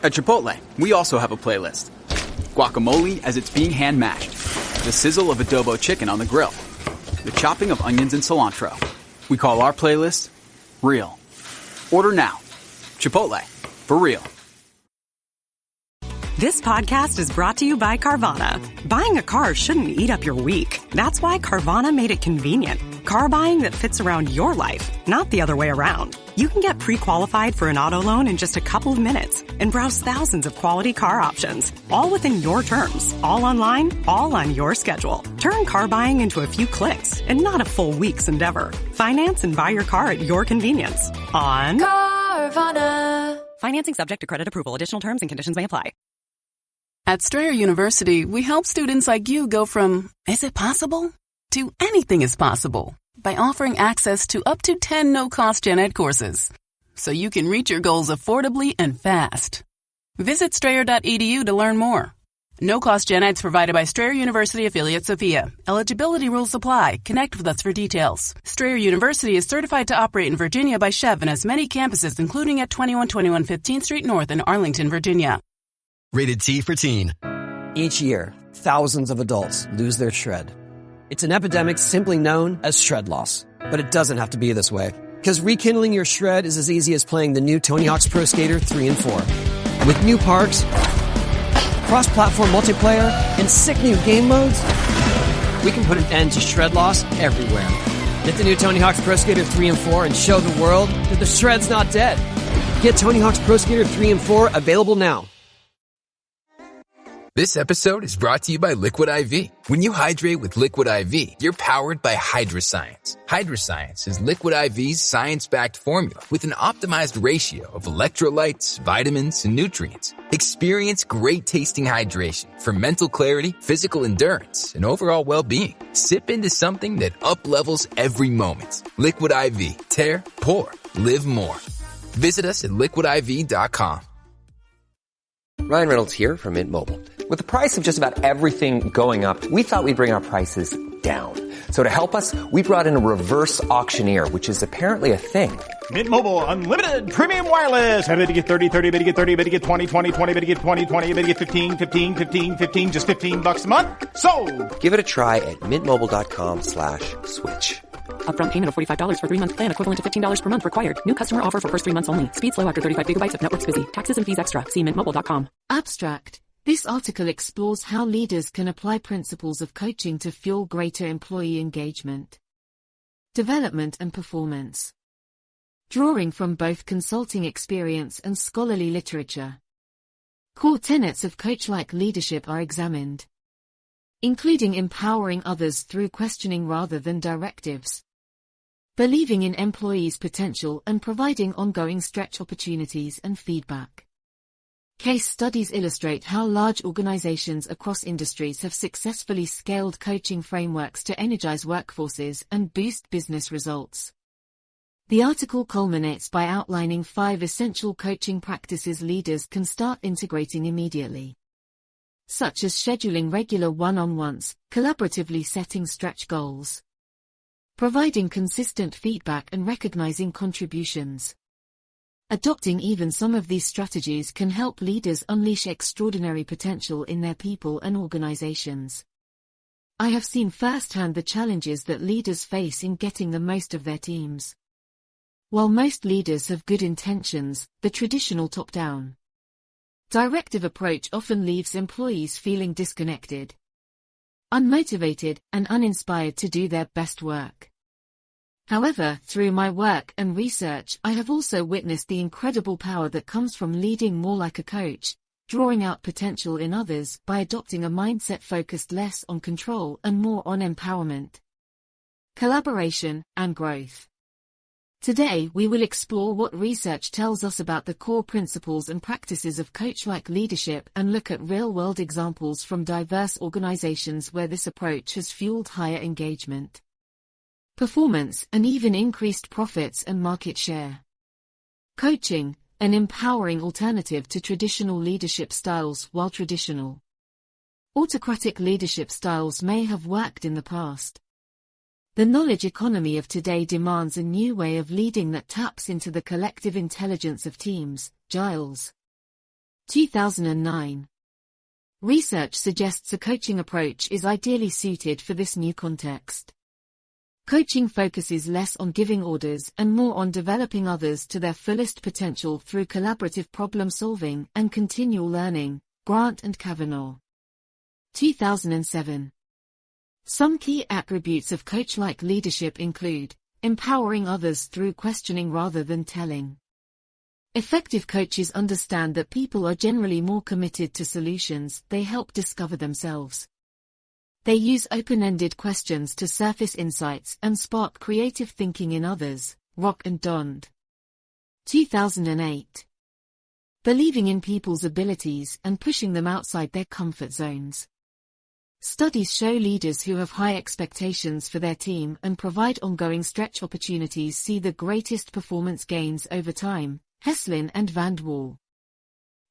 At Chipotle, we also have a playlist. Guacamole as it's being hand-mashed. The sizzle of adobo chicken on the grill. The chopping of onions and cilantro. We call our playlist Real. Order now. Chipotle. For real. This podcast is brought to you by Carvana. Buying a car shouldn't eat up your week. That's why Carvana made it convenient. Car buying that fits around your life, not the other way around. You can get pre-qualified for an auto loan in just a couple of minutes and browse thousands of quality car options, all within your terms, all online, all on your schedule. Turn car buying into a few clicks and not a full week's endeavor. Finance and buy your car at your convenience on Carvana. Financing subject to credit approval. Additional terms and conditions may apply. At Strayer University, we help students like you go from, is it possible, to anything is possible by offering access to up to 10 no-cost gen ed courses, so you can reach your goals affordably and fast. Visit strayer.edu to learn more. No-cost gen eds provided by Strayer University affiliate Sophia. Eligibility rules apply. Connect with us for details. Strayer University is certified to operate in Virginia by Chev and has many campuses, including at 2121 15th Street North in Arlington, Virginia. Rated T for teen. Each year, thousands of adults lose their shred. It's an epidemic simply known as shred loss. But it doesn't have to be this way. Because rekindling your shred is as easy as playing the new Tony Hawk's Pro Skater 3 and 4. With new parks, cross-platform multiplayer, and sick new game modes, we can put an end to shred loss everywhere. Get the new Tony Hawk's Pro Skater 3 and 4 and show the world that the shred's not dead. Get Tony Hawk's Pro Skater 3 and 4 available now. This episode is brought to you by Liquid IV. When you hydrate with Liquid IV, you're powered by HydroScience. HydroScience is Liquid IV's science-backed formula with an optimized ratio of electrolytes, vitamins, and nutrients. Experience great-tasting hydration for mental clarity, physical endurance, and overall well-being. Sip into something that up-levels every moment. Liquid IV. Tear, pour, live more. Visit us at liquidiv.com. Ryan Reynolds here from Mint Mobile. With the price of just about everything going up, we thought we'd bring our prices down. So to help us, we brought in a reverse auctioneer, which is apparently a thing. Mint Mobile Unlimited Premium Wireless. How to get 30, 30, bit to get 30, bit to get 20, 20, 20, bit to get 20, 20, bit to get 15, 15, 15, 15, just $15 a month? Sold! Give it a try at mintmobile.com/switch. Upfront payment of $45 for 3-month plan equivalent to $15 per month required. New customer offer for first 3 months only. Speed slow after 35 gigabytes if network's busy. Taxes and fees extra. See mintmobile.com. Abstract. This article explores how leaders can apply principles of coaching to fuel greater employee engagement, development and performance. Drawing from both consulting experience and scholarly literature. Core tenets of coach-like leadership are examined, including empowering others through questioning rather than directives, believing in employees' potential and providing ongoing stretch opportunities and feedback. Case studies illustrate how large organizations across industries have successfully scaled coaching frameworks to energize workforces and boost business results. The article culminates by outlining 5 essential coaching practices leaders can start integrating immediately, such as scheduling regular one-on-ones, collaboratively setting stretch goals, providing consistent feedback and recognizing contributions. Adopting even some of these strategies can help leaders unleash extraordinary potential in their people and organizations. I have seen firsthand the challenges that leaders face in getting the most of their teams. While most leaders have good intentions, the traditional top-down, directive approach often leaves employees feeling disconnected, unmotivated, and uninspired to do their best work. However, through my work and research, I have also witnessed the incredible power that comes from leading more like a coach, drawing out potential in others by adopting a mindset focused less on control and more on empowerment, collaboration, and growth. Today, we will explore what research tells us about the core principles and practices of coach-like leadership and look at real-world examples from diverse organizations where this approach has fueled higher engagement, performance, and even increased profits and market share. Coaching, an empowering alternative to traditional leadership styles. While traditional, autocratic leadership styles may have worked in the past, the knowledge economy of today demands a new way of leading that taps into the collective intelligence of teams. Giles 2009. Research suggests a coaching approach is ideally suited for this new context. Coaching focuses less on giving orders and more on developing others to their fullest potential through collaborative problem-solving and continual learning. Grant and Kavanaugh. 2007. Some key attributes of coach-like leadership include empowering others through questioning rather than telling. Effective coaches understand that people are generally more committed to solutions they help discover themselves. They use open-ended questions to surface insights and spark creative thinking in others. Rock and Dond. 2008. Believing in people's abilities and pushing them outside their comfort zones. Studies show leaders who have high expectations for their team and provide ongoing stretch opportunities see the greatest performance gains over time. Heslin and Van de Waal.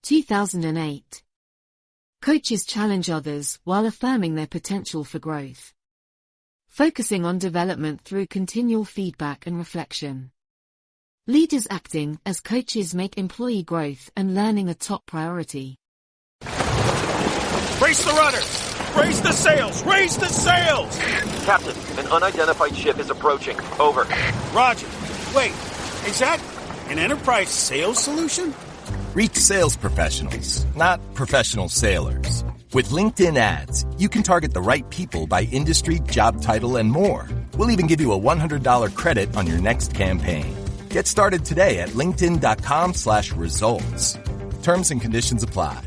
2008. Coaches challenge others while affirming their potential for growth. Focusing on development through continual feedback and reflection. Leaders acting as coaches make employee growth and learning a top priority. Brace the rudders! Raise the sails! Raise the sails! Captain, an unidentified ship is approaching. Over. Roger. Wait, is that an enterprise sales solution? Reach sales professionals, not professional sailors. With LinkedIn ads, you can target the right people by industry, job title, and more. We'll even give you a $100 credit on your next campaign. Get started today at linkedin.com/results. Terms and conditions apply.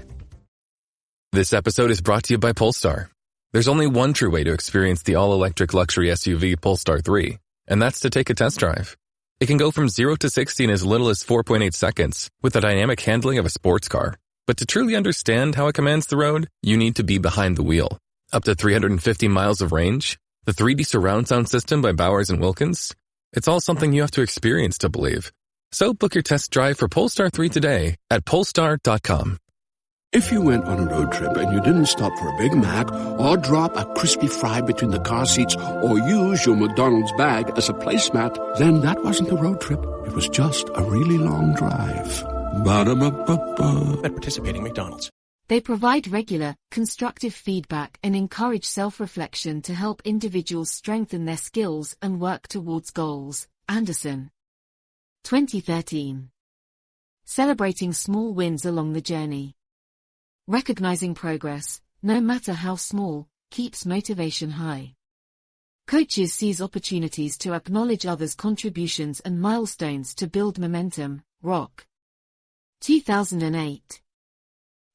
This episode is brought to you by Polestar. There's only one true way to experience the all-electric luxury SUV Polestar 3, and that's to take a test drive. It can go from 0 to 60 in as little as 4.8 seconds with the dynamic handling of a sports car. But to truly understand how it commands the road, you need to be behind the wheel. Up to 350 miles of range, the 3D surround sound system by Bowers & Wilkins. It's all something you have to experience to believe. So book your test drive for Polestar 3 today at polestar.com. If you went on a road trip and you didn't stop for a Big Mac or drop a crispy fry between the car seats or use your McDonald's bag as a placemat, then that wasn't a road trip. It was just a really long drive. Ba-da-ba-ba-ba. At participating McDonald's. They provide regular, constructive feedback and encourage self-reflection to help individuals strengthen their skills and work towards goals. Anderson. 2013. Celebrating small wins along the journey. Recognizing progress, no matter how small, keeps motivation high. Coaches seize opportunities to acknowledge others' contributions and milestones to build momentum. Rock. 2008.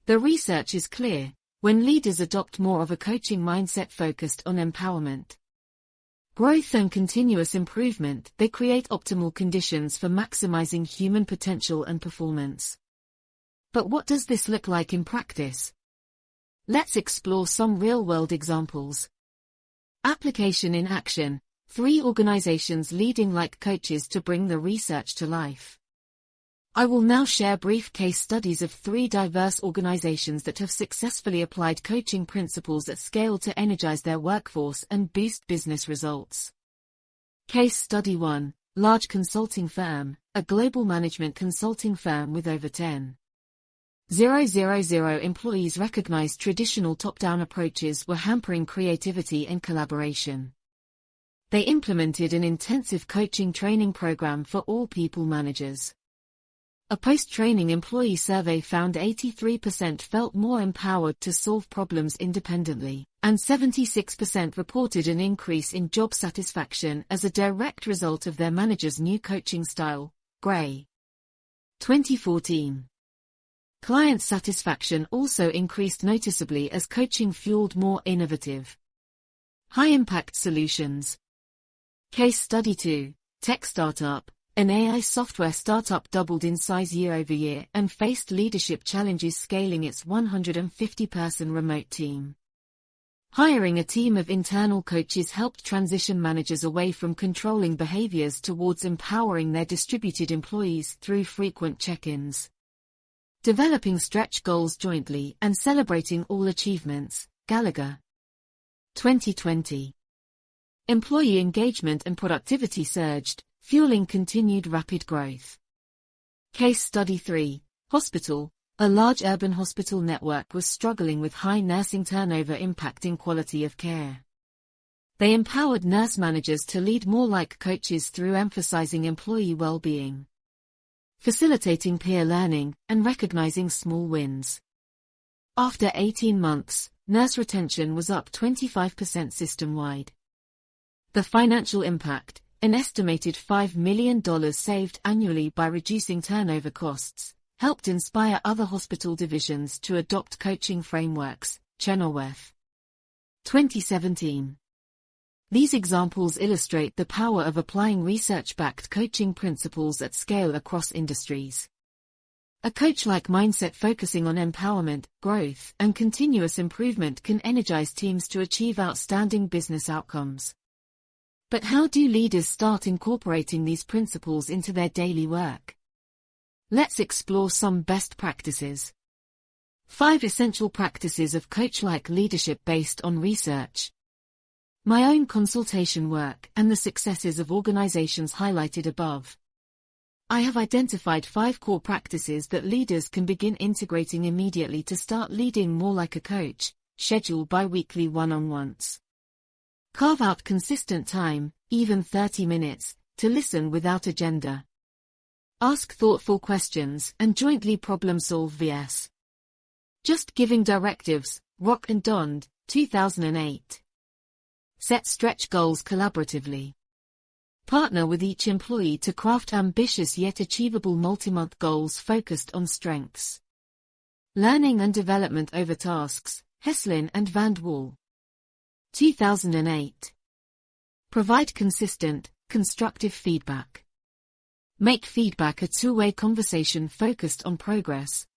The research is clear. When leaders adopt more of a coaching mindset focused on empowerment, growth and continuous improvement, they create optimal conditions for maximizing human potential and performance. But what does this look like in practice? Let's explore some real-world examples. Application in action. 3 organizations leading like coaches to bring the research to life. I will now share brief case studies of 3 diverse organizations that have successfully applied coaching principles at scale to energize their workforce and boost business results. Case Study 1. Large consulting firm, a global management consulting firm with over 10,000 employees recognized traditional top-down approaches were hampering creativity and collaboration. They implemented an intensive coaching training program for all people managers. A post-training employee survey found 83% felt more empowered to solve problems independently, and 76% reported an increase in job satisfaction as a direct result of their manager's new coaching style. Gray. 2014. Client satisfaction also increased noticeably as coaching fueled more innovative, high-impact solutions. Case Study 2. Tech startup. An AI software startup doubled in size year-over-year and faced leadership challenges scaling its 150-person remote team. Hiring a team of internal coaches helped transition managers away from controlling behaviors towards empowering their distributed employees through frequent check-ins. Developing stretch goals jointly and celebrating all achievements. Gallagher. 2020. Employee engagement and productivity surged, fueling continued rapid growth. Case Study 3. Hospital. A large urban hospital network was struggling with high nursing turnover impacting quality of care. They empowered nurse managers to lead more like coaches through emphasizing employee well-being, facilitating peer learning, and recognizing small wins. After 18 months, nurse retention was up 25% system-wide. The financial impact, an estimated $5 million saved annually by reducing turnover costs, helped inspire other hospital divisions to adopt coaching frameworks. Chenoweth. 2017. These examples illustrate the power of applying research-backed coaching principles at scale across industries. A coach-like mindset focusing on empowerment, growth, and continuous improvement can energize teams to achieve outstanding business outcomes. But how do leaders start incorporating these principles into their daily work? Let's explore some best practices. 5 essential practices of coach-like leadership based on research. My own consultation work and the successes of organizations highlighted above. I have identified 5 core practices that leaders can begin integrating immediately to start leading more like a coach. Schedule bi-weekly one-on-ones. Carve out consistent time, even 30 minutes, to listen without agenda. Ask thoughtful questions and jointly problem-solve vs. Just giving directives. Rock and Dond, 2008. Set stretch goals collaboratively. Partner with each employee to craft ambitious yet achievable multi-month goals focused on strengths. Learning and development over tasks. Heslin and Van Wall. 2008. Provide consistent, constructive feedback. Make feedback a two-way conversation focused on progress.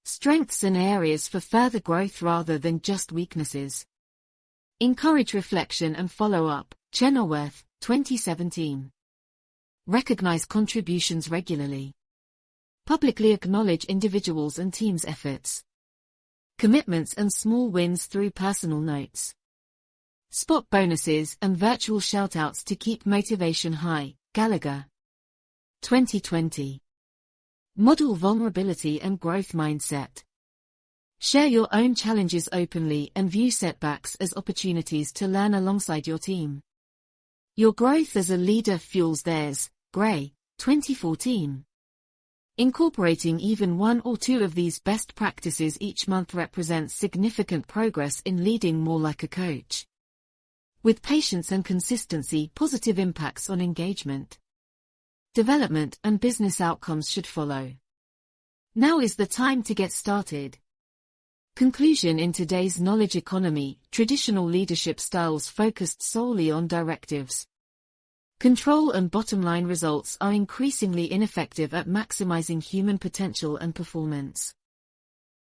Strengths and areas for further growth rather than just weaknesses. Encourage reflection and follow-up. Chenoweth, 2017. Recognize contributions regularly. Publicly acknowledge individuals' and teams' efforts. Commitments and small wins through personal notes. Spot bonuses and virtual shoutouts to keep motivation high. Gallagher. 2020. Model vulnerability and growth mindset. Share your own challenges openly and view setbacks as opportunities to learn alongside your team. Your growth as a leader fuels theirs. Gray, 2014. Incorporating even 1 or 2 of these best practices each month represents significant progress in leading more like a coach. With patience and consistency, positive impacts on engagement, development, and business outcomes should follow. Now is the time to get started. Conclusion: in today's knowledge economy, traditional leadership styles focused solely on directives, control, and bottom-line results are increasingly ineffective at maximizing human potential and performance.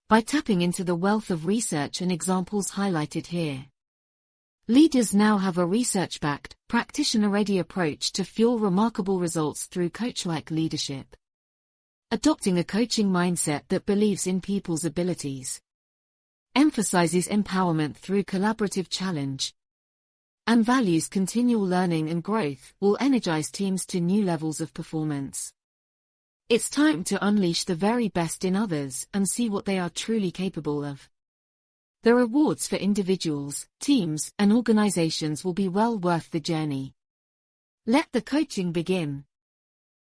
By tapping into the wealth of research and examples highlighted here, leaders now have a research-backed, practitioner-ready approach to fuel remarkable results through coach-like leadership. Adopting a coaching mindset that believes in people's abilities, emphasizes empowerment through collaborative challenge, and values continual learning and growth will energize teams to new levels of performance. It's time to unleash the very best in others and see what they are truly capable of. The rewards for individuals, teams, and organizations will be well worth the journey. Let the coaching begin.